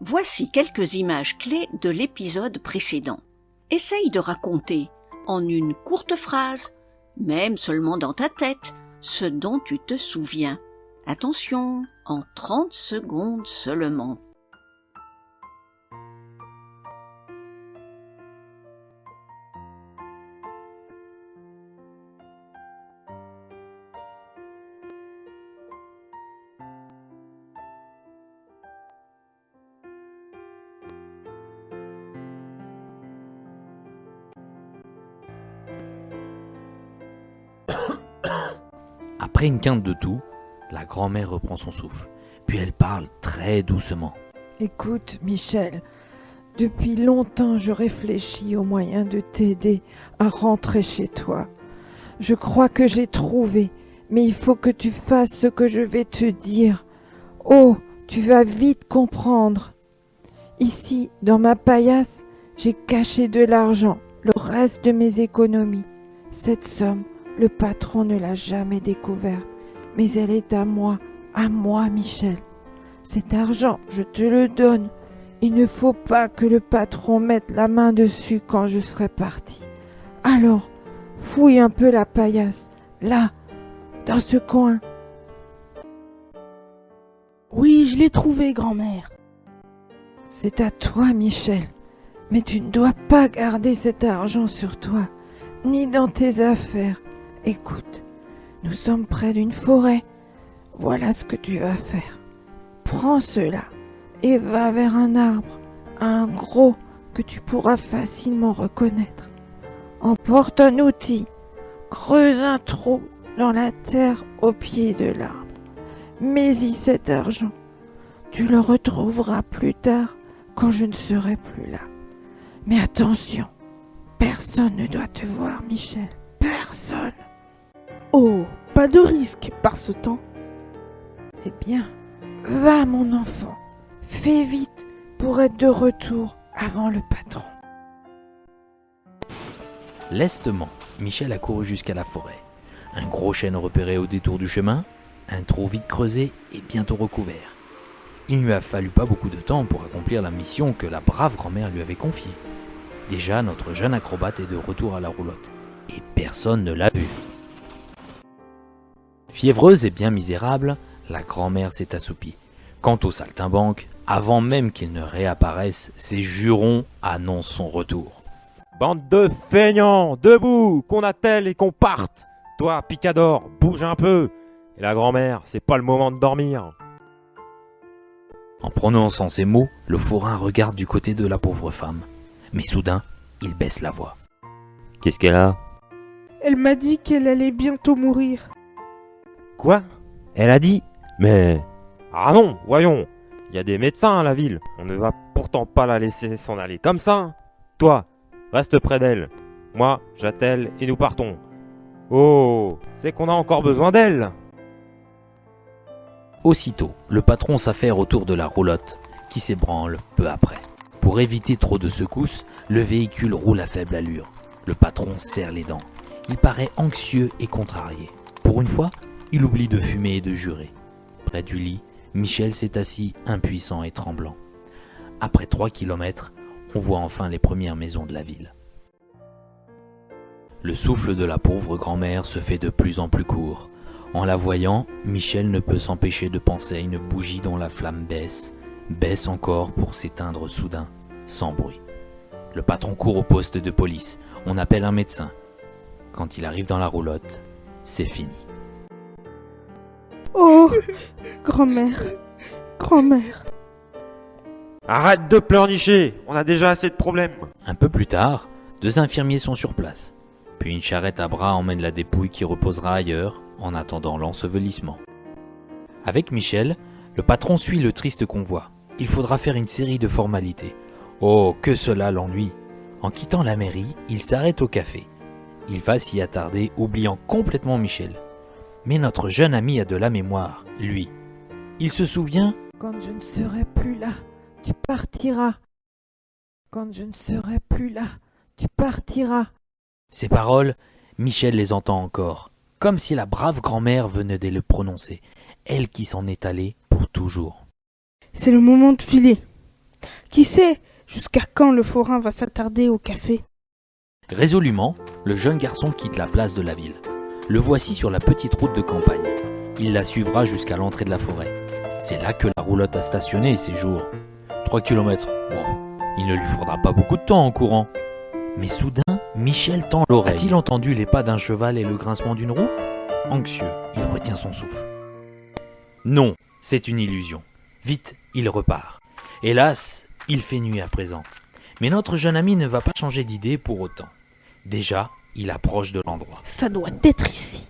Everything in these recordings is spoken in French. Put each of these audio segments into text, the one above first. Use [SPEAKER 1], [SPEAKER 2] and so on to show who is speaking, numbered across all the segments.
[SPEAKER 1] Voici quelques images clés de l'épisode précédent. Essaye de raconter, en une courte phrase, même seulement dans ta tête, ce dont tu te souviens. Attention, en 30 secondes seulement.
[SPEAKER 2] Après une quinte de tout, la grand-mère reprend son souffle. Puis elle parle très doucement.
[SPEAKER 3] Écoute, Michel, depuis longtemps je réfléchis aux moyens de t'aider à rentrer chez toi. Je crois que j'ai trouvé, mais il faut que tu fasses ce que je vais te dire. Oh, tu vas vite comprendre. Ici, dans ma paillasse, j'ai caché de l'argent, le reste de mes économies. Cette somme, le patron ne l'a jamais découverte, mais elle est à moi, Michel. Cet argent, je te le donne. Il ne faut pas que le patron mette la main dessus quand je serai parti. Alors, fouille un peu la paillasse, là, dans ce coin.
[SPEAKER 4] Oui, je l'ai trouvé, grand-mère.
[SPEAKER 3] C'est à toi, Michel. Mais tu ne dois pas garder cet argent sur toi, ni dans tes affaires. Écoute, nous sommes près d'une forêt. Voilà ce que tu vas faire. Prends cela et va vers un arbre, un gros que tu pourras facilement reconnaître. Emporte un outil, creuse un trou dans la terre au pied de l'arbre. Mets-y cet argent. Tu le retrouveras plus tard quand je ne serai plus là. Mais attention, personne ne doit te voir, Michel. Personne.
[SPEAKER 4] Oh, pas de risque par ce temps.
[SPEAKER 3] Eh bien, va mon enfant. Fais vite pour être de retour avant le patron.
[SPEAKER 2] Lestement, Michel a couru jusqu'à la forêt. Un gros chêne repéré au détour du chemin, un trou vite creusé et bientôt recouvert. Il ne lui a fallu pas beaucoup de temps pour accomplir la mission que la brave grand-mère lui avait confiée. Déjà, notre jeune acrobate est de retour à la roulotte, et personne ne l'a vu. Fiévreuse et bien misérable, la grand-mère s'est assoupie. Quant au saltimbanque, avant même qu'il ne réapparaisse, ses jurons annoncent son retour.
[SPEAKER 5] Bande de feignants, debout, qu'on attelle et qu'on parte. Toi, Picador, bouge un peu. Et la grand-mère, c'est pas le moment de dormir.
[SPEAKER 2] En prononçant ces mots, le forain regarde du côté de la pauvre femme. Mais soudain, il baisse la voix.
[SPEAKER 5] Qu'est-ce qu'elle a?
[SPEAKER 4] Elle m'a dit qu'elle allait bientôt mourir.
[SPEAKER 5] Quoi? Elle a dit? Mais... Ah non, voyons. Il y a des médecins à la ville. On ne va pourtant pas la laisser s'en aller comme ça. Toi, reste près d'elle. Moi, j'attelle et nous partons. Oh, c'est qu'on a encore besoin d'elle.
[SPEAKER 2] Aussitôt, le patron s'affaire autour de la roulotte, qui s'ébranle peu après. Pour éviter trop de secousses, le véhicule roule à faible allure. Le patron serre les dents. Il paraît anxieux et contrarié. Pour une fois, il oublie de fumer et de jurer. Près du lit, Michel s'est assis impuissant et tremblant. Après 3 kilomètres, on voit enfin les premières maisons de la ville. Le souffle de la pauvre grand-mère se fait de plus en plus court. En la voyant, Michel ne peut s'empêcher de penser à une bougie dont la flamme baisse encore pour s'éteindre soudain, sans bruit. Le patron court au poste de police, on appelle un médecin. Quand il arrive dans la roulotte, c'est fini.
[SPEAKER 4] Oh, grand-mère, grand-mère.
[SPEAKER 5] Arrête de pleurnicher, on a déjà assez de problèmes.
[SPEAKER 2] Un peu plus tard, 2 infirmiers sont sur place. Puis une charrette à bras emmène la dépouille qui reposera ailleurs, en attendant l'ensevelissement. Avec Michel, le patron suit le triste convoi. Il faudra faire une série de formalités. Oh, que cela l'ennuie! En quittant la mairie, il s'arrête au café. Il va s'y attarder, oubliant complètement Michel. Mais notre jeune ami a de la mémoire, lui. Il se souvient...
[SPEAKER 3] Quand je ne serai plus là, tu partiras. Quand je ne serai plus là, tu partiras.
[SPEAKER 2] Ces paroles, Michel les entend encore, comme si la brave grand-mère venait de les prononcer, elle qui s'en est allée pour toujours.
[SPEAKER 4] C'est le moment de filer. Qui sait jusqu'à quand le forain va s'attarder au café?
[SPEAKER 2] Résolument, le jeune garçon quitte la place de la ville. Le voici sur la petite route de campagne. Il la suivra jusqu'à l'entrée de la forêt. C'est là que la roulotte a stationné ces jours. 3 kilomètres. Bon, il ne lui faudra pas beaucoup de temps en courant. Mais soudain, Michel tend l'oreille. A-t-il entendu les pas d'un cheval et le grincement d'une roue? Anxieux, il retient son souffle. Non, c'est une illusion. Vite, il repart. Hélas, il fait nuit à présent. Mais notre jeune ami ne va pas changer d'idée pour autant. Déjà, il approche de l'endroit.
[SPEAKER 4] Ça doit être ici.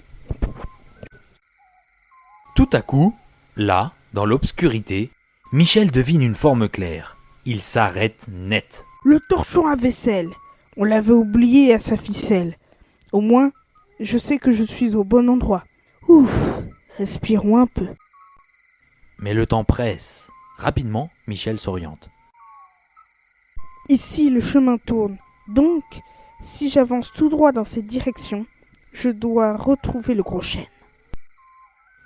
[SPEAKER 2] Tout à coup, là, dans l'obscurité, Michel devine une forme claire. Il s'arrête net.
[SPEAKER 4] Le torchon à vaisselle. On l'avait oublié à sa ficelle. Au moins, je sais que je suis au bon endroit. Ouf, respirons un peu.
[SPEAKER 2] Mais le temps presse. Rapidement, Michel s'oriente.
[SPEAKER 4] Ici, le chemin tourne. Donc, si j'avance tout droit dans cette direction, je dois retrouver le gros chêne.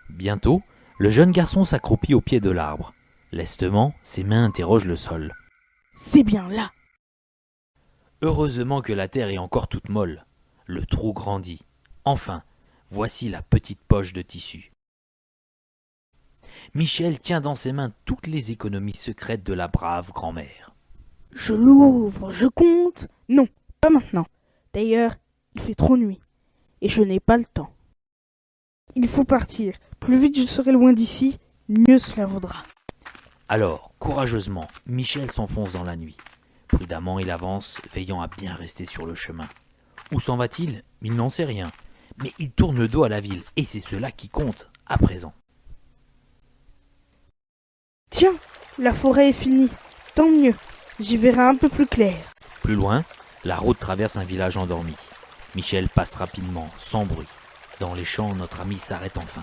[SPEAKER 2] Bientôt, le jeune garçon s'accroupit au pied de l'arbre. Lestement, ses mains interrogent le sol.
[SPEAKER 4] C'est bien là.
[SPEAKER 2] Heureusement que la terre est encore toute molle. Le trou grandit. Enfin, voici la petite poche de tissu. Michel tient dans ses mains toutes les économies secrètes de la brave grand-mère.
[SPEAKER 4] Je l'ouvre, je compte. Non, pas maintenant. D'ailleurs, il fait trop nuit. Et je n'ai pas le temps. Il faut partir. Plus vite je serai loin d'ici, mieux cela vaudra.
[SPEAKER 2] Alors, courageusement, Michel s'enfonce dans la nuit. Prudemment, il avance, veillant à bien rester sur le chemin. Où s'en va-t-il? Il n'en sait rien. Mais il tourne le dos à la ville, et c'est cela qui compte, à présent.
[SPEAKER 4] Tiens, la forêt est finie. Tant mieux, j'y verrai un peu plus clair.
[SPEAKER 2] Plus loin, la route traverse un village endormi. Michel passe rapidement, sans bruit. Dans les champs, notre ami s'arrête enfin.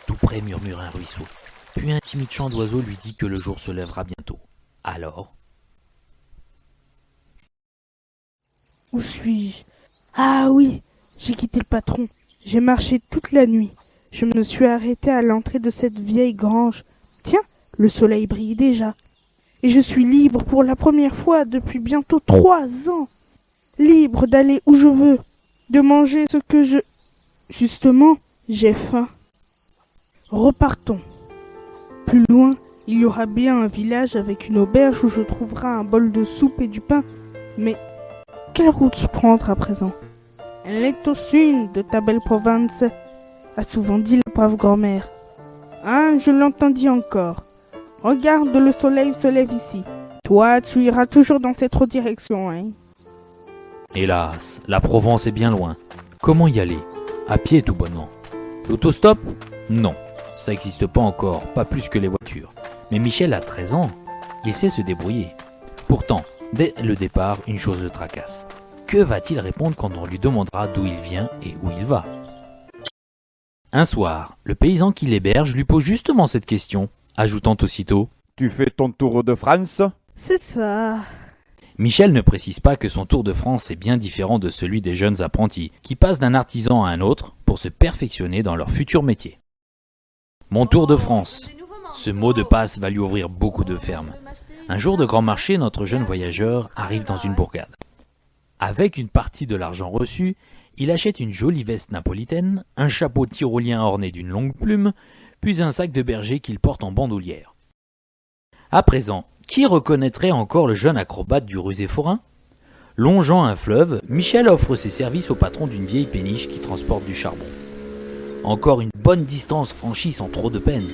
[SPEAKER 2] Tout près murmure un ruisseau. Puis un timide chant d'oiseau lui dit que le jour se lèvera bientôt. Alors...
[SPEAKER 4] Où suis-je? Ah oui, j'ai quitté le patron. J'ai marché toute la nuit. Je me suis arrêté à l'entrée de cette vieille grange. Tiens, le soleil brille déjà. Et je suis libre pour la première fois depuis bientôt 3 ans. Libre d'aller où je veux, de manger ce que je... Justement, j'ai faim. Repartons. Plus loin, il y aura bien un village avec une auberge où je trouverai un bol de soupe et du pain. Mais quelle route prendre à présent? Elle est au sud de ta belle province, a souvent dit la brave grand-mère. Hein, je l'entendis encore. Regarde, le soleil se lève ici. Toi, tu iras toujours dans cette autre direction, hein?
[SPEAKER 2] Hélas, la Provence est bien loin. Comment y aller? À pied tout bonnement. L'autostop? Non, ça n'existe pas encore, pas plus que les voitures. Mais Michel a 13 ans, il sait se débrouiller. Pourtant, dès le départ, une chose le tracasse. Que va-t-il répondre quand on lui demandera d'où il vient et où il va? Un soir, le paysan qui l'héberge lui pose justement cette question, ajoutant aussitôt «
[SPEAKER 6] Tu fais ton tour de France ?»
[SPEAKER 4] C'est ça.
[SPEAKER 2] Michel ne précise pas que son tour de France est bien différent de celui des jeunes apprentis, qui passent d'un artisan à un autre pour se perfectionner dans leur futur métier. Mon tour de France. Ce mot de passe va lui ouvrir beaucoup de fermes. Un jour de grand marché, notre jeune voyageur arrive dans une bourgade. Avec une partie de l'argent reçu, il achète une jolie veste napolitaine, un chapeau tyrolien orné d'une longue plume, puis un sac de berger qu'il porte en bandoulière. À présent, qui reconnaîtrait encore le jeune acrobate du rusé forain? Longeant un fleuve, Michel offre ses services au patron d'une vieille péniche qui transporte du charbon. Encore une bonne distance franchie sans trop de peine.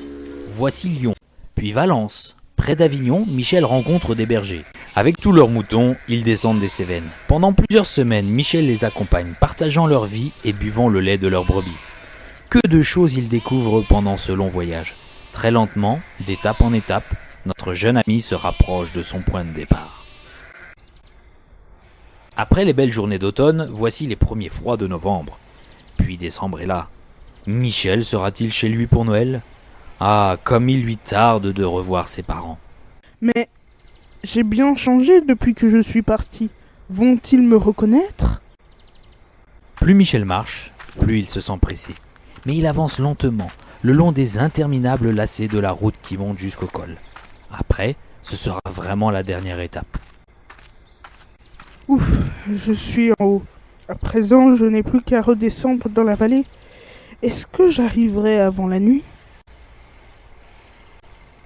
[SPEAKER 2] Voici Lyon, puis Valence. Près d'Avignon, Michel rencontre des bergers. Avec tous leurs moutons, ils descendent des Cévennes. Pendant plusieurs semaines, Michel les accompagne, partageant leur vie et buvant le lait de leurs brebis. Que de choses il découvre pendant ce long voyage. Très lentement, d'étape en étape, notre jeune ami se rapproche de son point de départ. Après les belles journées d'automne, voici les premiers froids de novembre. Puis décembre est là. Michel sera-t-il chez lui pour Noël? Ah, comme il lui tarde de revoir ses parents.
[SPEAKER 4] Mais j'ai bien changé depuis que je suis parti. Vont-ils me reconnaître?
[SPEAKER 2] Plus Michel marche, plus il se sent pressé. Mais il avance lentement, le long des interminables lacets de la route qui monte jusqu'au col. Après, Ce sera vraiment la dernière étape.
[SPEAKER 4] Ouf, je suis en haut. À présent, je n'ai plus qu'à redescendre dans la vallée. Est-ce que j'arriverai avant la nuit?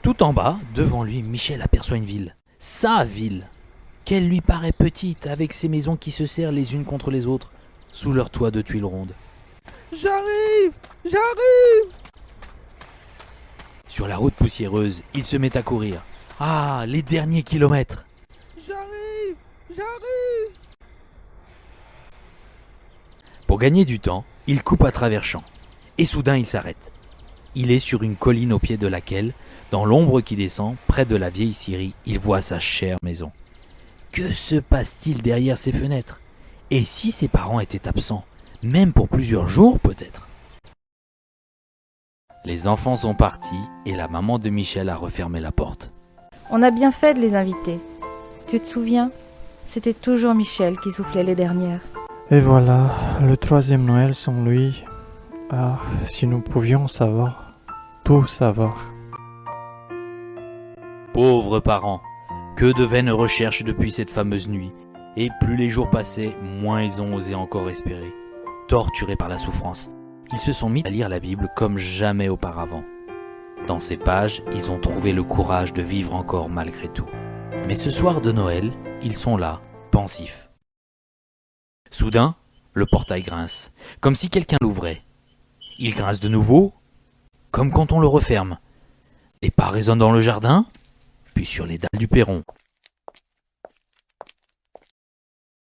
[SPEAKER 2] Tout en bas, devant lui, Michel aperçoit une ville. Sa ville, qu'elle lui paraît petite, avec ses maisons qui se serrent les unes contre les autres, sous leur toit de tuiles rondes.
[SPEAKER 4] J'arrive! J'arrive!
[SPEAKER 2] Sur la route poussiéreuse, il se met à courir. Ah, les derniers kilomètres!
[SPEAKER 4] J'arrive! J'arrive!
[SPEAKER 2] Pour gagner du temps, il coupe à travers champs. Et soudain, il s'arrête. Il est sur une colline au pied de laquelle, dans l'ombre qui descend, près de la vieille scierie, il voit sa chère maison. Que se passe-t-il derrière ses fenêtres? Et si ses parents étaient absents, même pour plusieurs jours peut-être? Les enfants sont partis et la maman de Michel a refermé la porte.
[SPEAKER 6] On a bien fait de les inviter. Tu te souviens? C'était toujours Michel qui soufflait les dernières.
[SPEAKER 7] Et voilà, le troisième Noël sans lui. Ah, si nous pouvions savoir, tout savoir.
[SPEAKER 2] Pauvres parents, que de vaines recherches depuis cette fameuse nuit. Et plus les jours passaient, moins ils ont osé encore espérer. Torturés par la souffrance, ils se sont mis à lire la Bible comme jamais auparavant. Dans ces pages, ils ont trouvé le courage de vivre encore malgré tout. Mais ce soir de Noël, ils sont là, pensifs. Soudain, le portail grince, comme si quelqu'un l'ouvrait. Il grince de nouveau, comme quand on le referme. Les pas résonnent dans le jardin, puis sur les dalles du perron.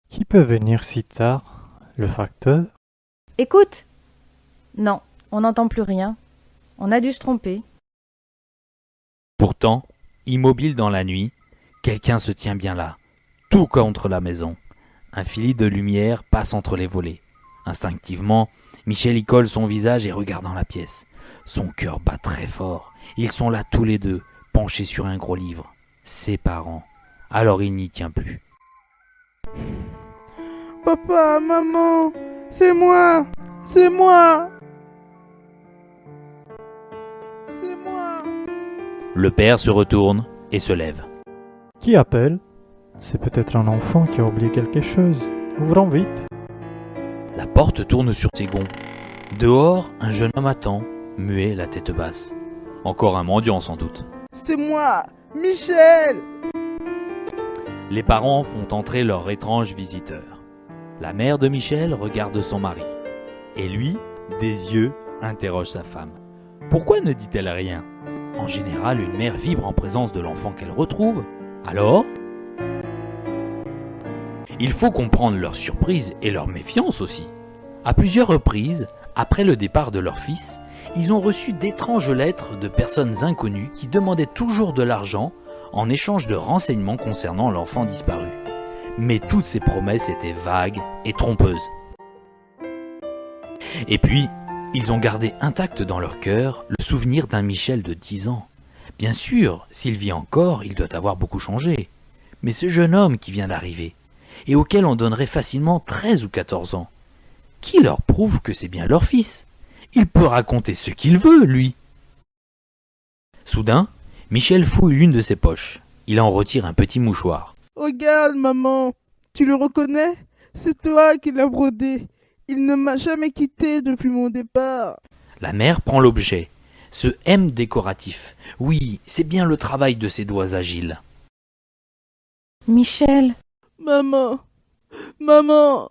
[SPEAKER 7] Qui peut venir si tard? Le facteur?
[SPEAKER 6] Écoute! Non, on n'entend plus rien. On a dû se tromper.
[SPEAKER 2] Pourtant, immobile dans la nuit, quelqu'un se tient bien là, tout contre la maison. Un filet de lumière passe entre les volets. Instinctivement, Michel y colle son visage et regarde dans la pièce. Son cœur bat très fort. Ils sont là tous les deux, penchés sur un gros livre. Ses parents. Alors il n'y tient plus.
[SPEAKER 4] Papa, maman, c'est moi! C'est moi! C'est moi!
[SPEAKER 2] Le père se retourne et se lève.
[SPEAKER 7] Qui appelle? C'est peut-être un enfant qui a oublié quelque chose. Ouvrons vite.
[SPEAKER 2] La porte tourne sur ses gonds. Dehors, un jeune homme attend, muet, la tête basse. Encore un mendiant sans doute.
[SPEAKER 4] C'est moi! Michel!
[SPEAKER 2] Les parents font entrer leur étrange visiteur. La mère de Michel regarde son mari. Et lui, des yeux, interroge sa femme. Pourquoi ne dit-elle rien? En général, une mère vibre en présence de l'enfant qu'elle retrouve. Alors? Il faut comprendre leur surprise et leur méfiance aussi. À plusieurs reprises, après le départ de leur fils, ils ont reçu d'étranges lettres de personnes inconnues qui demandaient toujours de l'argent en échange de renseignements concernant l'enfant disparu. Mais toutes ces promesses étaient vagues et trompeuses. Et puis, ils ont gardé intact dans leur cœur le souvenir d'un Michel de 10 ans. Bien sûr, s'il vit encore, il doit avoir beaucoup changé. Mais ce jeune homme qui vient d'arriver, et auquel on donnerait facilement 13 ou 14 ans, qui leur prouve que c'est bien leur fils? Il peut raconter ce qu'il veut, lui. Soudain, Michel fouille l'une de ses poches. Il en retire un petit mouchoir.
[SPEAKER 4] Regarde, maman, tu le reconnais? C'est toi qui l'as brodé. Il ne m'a jamais quitté depuis mon départ.
[SPEAKER 2] La mère prend l'objet. Ce M décoratif. Oui, c'est bien le travail de ses doigts agiles.
[SPEAKER 6] Michel!
[SPEAKER 4] Maman! Maman!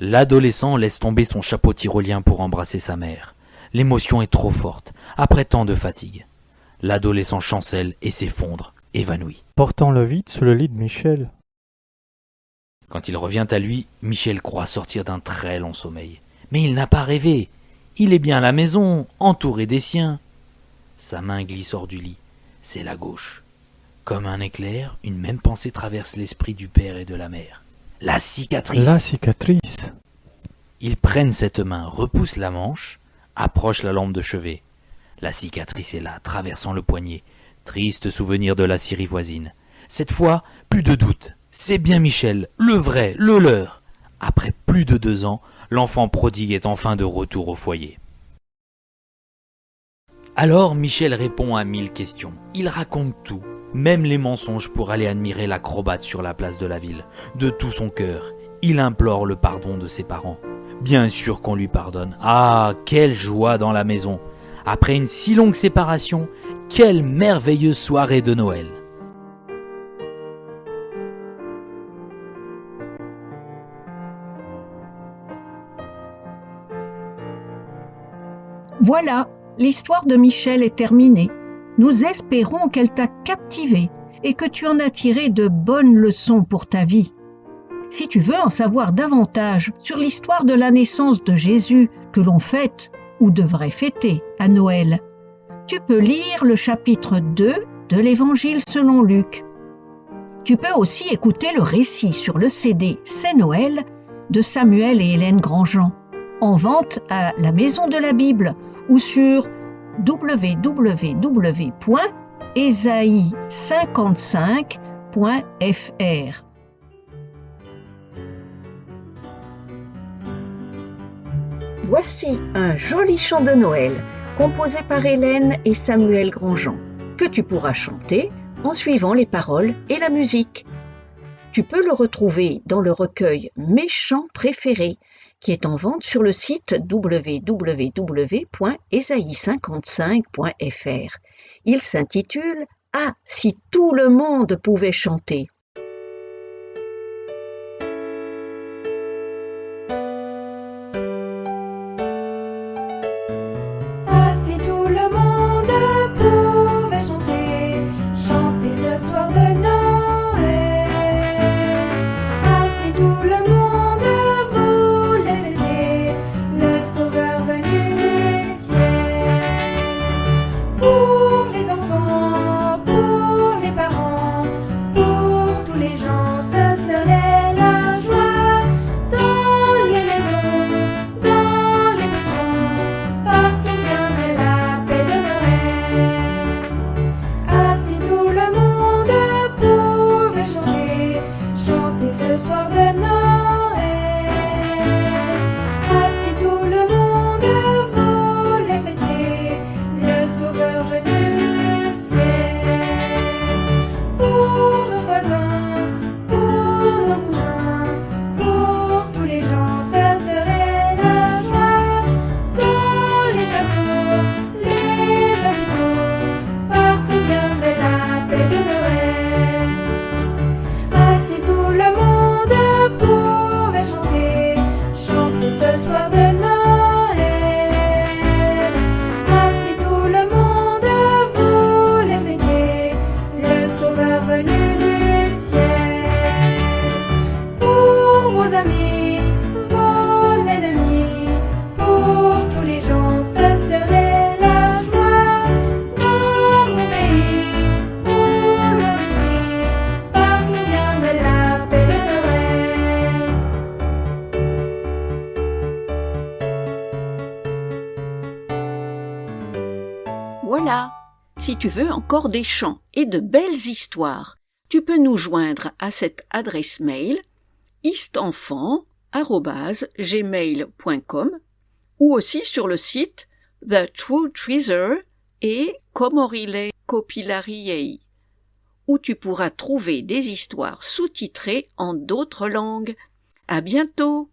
[SPEAKER 2] L'adolescent laisse tomber son chapeau tyrolien pour embrasser sa mère. L'émotion est trop forte, après tant de fatigue. L'adolescent chancelle et s'effondre, évanoui.
[SPEAKER 7] Portons-le vite sous le lit de Michel.
[SPEAKER 2] Quand il revient à lui, Michel croit sortir d'un très long sommeil. Mais il n'a pas rêvé. Il est bien à la maison, entouré des siens. Sa main glisse hors du lit. C'est la gauche. Comme un éclair, une même pensée traverse l'esprit du père et de la mère. La cicatrice.
[SPEAKER 7] La cicatrice.
[SPEAKER 2] Ils prennent cette main, repoussent la manche, approchent la lampe de chevet. La cicatrice est là, traversant le poignet. Triste souvenir de la scierie voisine. Cette fois, plus de doute. C'est bien Michel, le vrai, le leur. Après plus de 2 ans, l'enfant prodigue est enfin de retour au foyer. Alors Michel répond à 1000 questions. Il raconte tout. même les mensonges pour aller admirer l'acrobate sur la place de la ville. De tout son cœur, il implore le pardon de ses parents. Bien sûr qu'on lui pardonne. Ah, quelle joie dans la maison! Après une si longue séparation, quelle merveilleuse soirée de Noël!
[SPEAKER 1] Voilà, l'histoire de Michel est terminée. Nous espérons qu'elle t'a captivé et que tu en as tiré de bonnes leçons pour ta vie. Si tu veux en savoir davantage sur l'histoire de la naissance de Jésus que l'on fête ou devrait fêter à Noël, tu peux lire le chapitre 2 de l'Évangile selon Luc. Tu peux aussi écouter le récit sur le CD C'est Noël de Samuel et Hélène Grandjean, en vente à la Maison de la Bible ou sur www.esaïe55.fr. Voici un joli chant de Noël composé par Hélène et Samuel Grandjean que tu pourras chanter en suivant les paroles et la musique. Tu peux le retrouver dans le recueil Mes chants préférés qui est en vente sur le site www.esaïe55.fr. Il s'intitule « Ah, si tout le monde pouvait chanter ».
[SPEAKER 8] Ah, si tout le monde pouvait chanter, chanter ce soir de Noël. Ah, si tout le monde voulait fêter le Sauveur venu du ciel. Pour les enfants, pour les parents, pour tous les gens, ce serait la joie. Dans les maisons, dans les prisons, partout viendrait la paix de Noël. Ah, si tout le monde pouvait chanter, chanter ce soir de Noël. Ah, si tout le monde voulait fêter le Sauveur venu du ciel. Pour nos voisins, pour nos cousins, pour tous les gens, ce serait la joie. Dans les châteaux, les hôpitaux, partout viendrait la paix de Noël. Ah, si tout le monde pouvait chanter, chanter ce soir de Noël. Ah, si tout le monde voulait fêter le Sauveur venu du ciel. Pour vos amis, vos ennemis, pour tous les gens, ce serait la joie. Dans mon pays, ou loin d'ici, partout viendrait la paix de Noël.
[SPEAKER 1] Voilà, si tu veux encore des chants et de belles histoires, tu peux nous joindre à cette adresse mail istenfant@gmail.com ou aussi sur le site The True Treasure et Comorile Copilariei, où tu pourras trouver des histoires sous-titrées en d'autres langues. À bientôt!